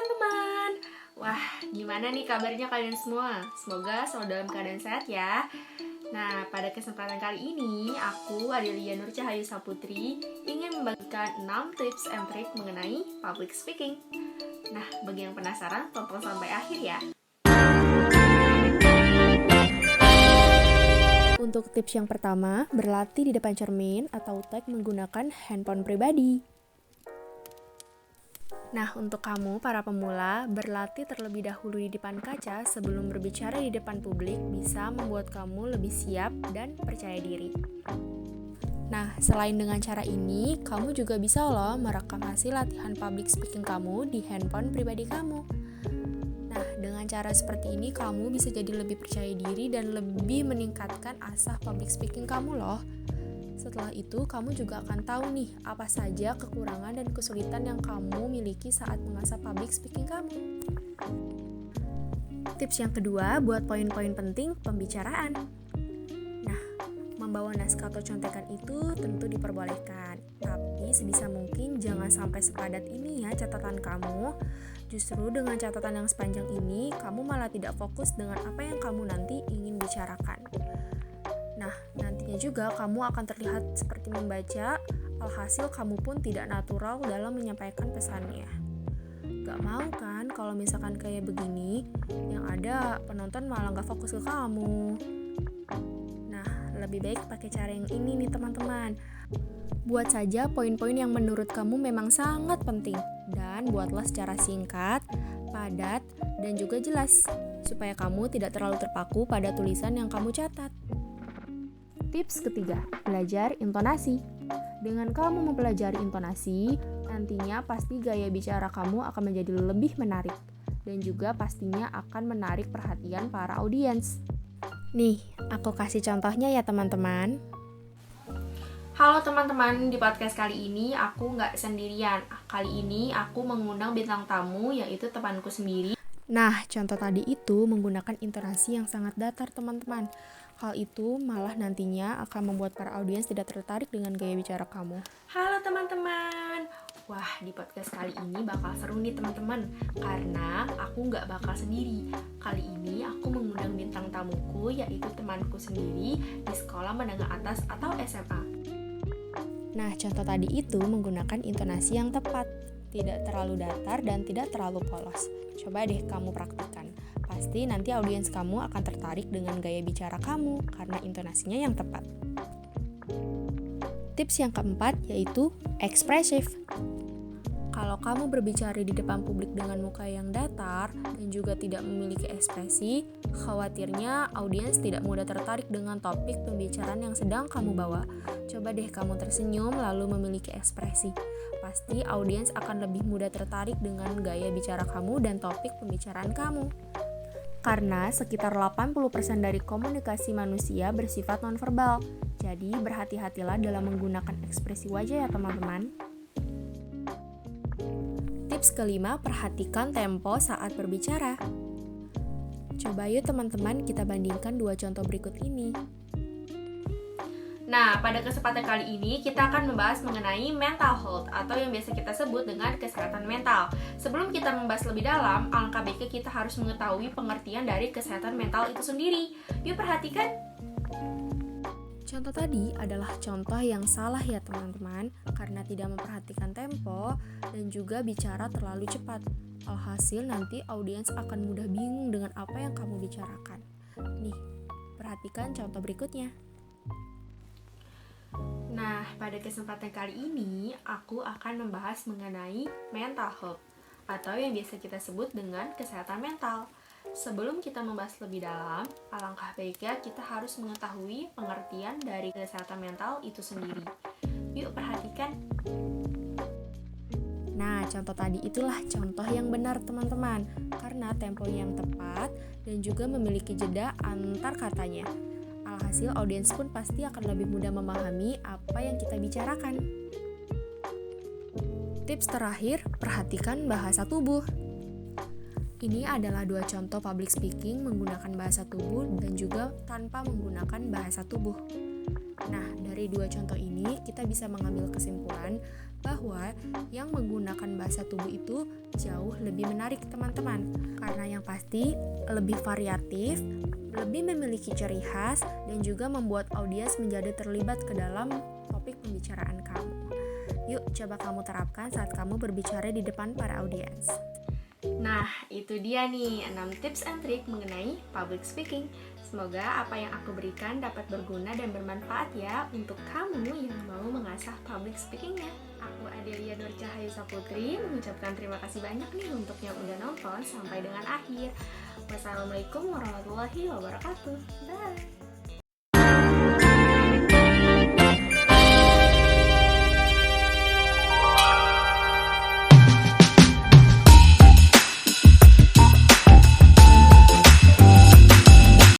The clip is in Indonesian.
teman-teman. Wah, gimana nih kabarnya kalian semua? Semoga selalu dalam keadaan sehat ya. Nah, pada kesempatan kali ini, aku, Adelia Nur Cahayu Saputri, ingin membagikan 6 tips and trik mengenai public speaking. Nah, bagi yang penasaran, tonton sampai akhir ya. Untuk tips yang pertama, berlatih di depan cermin atau tag menggunakan handphone pribadi. Nah, untuk kamu, para pemula, berlatih terlebih dahulu di depan kaca sebelum berbicara di depan publik bisa membuat kamu lebih siap dan percaya diri. Nah, selain dengan cara ini, kamu juga bisa loh merekam hasil latihan public speaking kamu di handphone pribadi kamu. Nah, dengan cara seperti ini, kamu bisa jadi lebih percaya diri dan lebih meningkatkan asah public speaking kamu loh. Setelah itu, kamu juga akan tahu nih apa saja kekurangan dan kesulitan yang kamu miliki saat mengasah public speaking kamu. Tips yang kedua, buat poin-poin penting pembicaraan. Nah, membawa naskah atau contekan itu tentu diperbolehkan, tapi sebisa mungkin jangan sampai sepadat ini ya catatan kamu. Justru dengan catatan yang sepanjang ini, kamu malah tidak fokus dengan apa yang kamu nanti ingin bicarakan. Nah, nantinya juga kamu akan terlihat seperti membaca, alhasil kamu pun tidak natural dalam menyampaikan pesannya. Gak mau kan kalau misalkan kayak begini, yang ada penonton malah gak fokus ke kamu. Nah, lebih baik pakai cara yang ini nih teman-teman. Buat saja poin-poin yang menurut kamu memang sangat penting, dan buatlah secara singkat, padat, dan juga jelas, supaya kamu tidak terlalu terpaku pada tulisan yang kamu catat. Tips ketiga, belajar intonasi. Dengan kamu mempelajari intonasi, nantinya pasti gaya bicara kamu akan menjadi lebih menarik, dan juga pastinya akan menarik perhatian para audiens. Nih, aku kasih contohnya ya teman-teman. Halo teman-teman, di podcast kali ini aku nggak sendirian. Kali ini aku mengundang bintang tamu, yaitu temanku sendiri. Nah, contoh tadi itu menggunakan intonasi yang sangat datar teman-teman. Hal itu malah nantinya akan membuat para audiens tidak tertarik dengan gaya bicara kamu. Halo teman-teman. Wah, di podcast kali ini bakal seru nih teman-teman, karena aku nggak bakal sendiri. Kali ini aku mengundang bintang tamuku, yaitu temanku sendiri di sekolah menengah atas atau SMA. Nah, contoh tadi itu menggunakan intonasi yang tepat, tidak terlalu datar dan tidak terlalu polos. Coba deh kamu praktikkan. Pasti nanti audiens kamu akan tertarik dengan gaya bicara kamu karena intonasinya yang tepat. Tips yang keempat yaitu ekspresif. Kalau kamu berbicara di depan publik dengan muka yang datar dan juga tidak memiliki ekspresi, khawatirnya audiens tidak mudah tertarik dengan topik pembicaraan yang sedang kamu bawa. Coba deh kamu tersenyum lalu memiliki ekspresi. Pasti audiens akan lebih mudah tertarik dengan gaya bicara kamu dan topik pembicaraan kamu. Karena sekitar 80% dari komunikasi manusia bersifat nonverbal. Jadi berhati-hatilah dalam menggunakan ekspresi wajah ya teman-teman. Tips kelima, perhatikan tempo saat berbicara. Coba yuk teman-teman kita bandingkan dua contoh berikut ini. Nah, pada kesempatan kali ini kita akan membahas mengenai mental health atau yang biasa kita sebut dengan kesehatan mental. Sebelum kita membahas lebih dalam, alangkah baiknya kita harus mengetahui pengertian dari kesehatan mental itu sendiri. Yuk perhatikan. Contoh tadi adalah contoh yang salah ya teman-teman, karena tidak memperhatikan tempo dan juga bicara terlalu cepat. Alhasil nanti audiens akan mudah bingung dengan apa yang kamu bicarakan. Nih, perhatikan contoh berikutnya. Nah, pada kesempatan kali ini aku akan membahas mengenai mental health atau yang biasa kita sebut dengan kesehatan mental. Sebelum kita membahas lebih dalam, alangkah baiknya kita harus mengetahui pengertian dari kesehatan mental itu sendiri. Yuk perhatikan. Nah, contoh tadi itulah contoh yang benar teman-teman, karena tempo yang tepat dan juga memiliki jeda antar katanya. Alhasil audiens pun pasti akan lebih mudah memahami apa yang kita bicarakan. Tips terakhir, perhatikan bahasa tubuh. Ini adalah dua contoh public speaking menggunakan bahasa tubuh dan juga tanpa menggunakan bahasa tubuh. Nah, dari dua contoh ini kita bisa mengambil kesimpulan bahwa yang menggunakan bahasa tubuh itu jauh lebih menarik teman-teman, karena yang pasti lebih variatif, lebih memiliki ciri khas, dan juga membuat audiens menjadi terlibat ke dalam topik pembicaraan kamu. Yuk, coba kamu terapkan saat kamu berbicara di depan para audiens. Nah, itu dia nih 6 tips and trik mengenai public speaking. Semoga apa yang aku berikan dapat berguna dan bermanfaat ya untuk kamu yang mau mengasah public speakingnya. Aku Adelia Nur Cahayu Saputri mengucapkan terima kasih banyak nih untuk yang udah nonton sampai dengan akhir. Wassalamualaikum warahmatullahi wabarakatuh. Bye.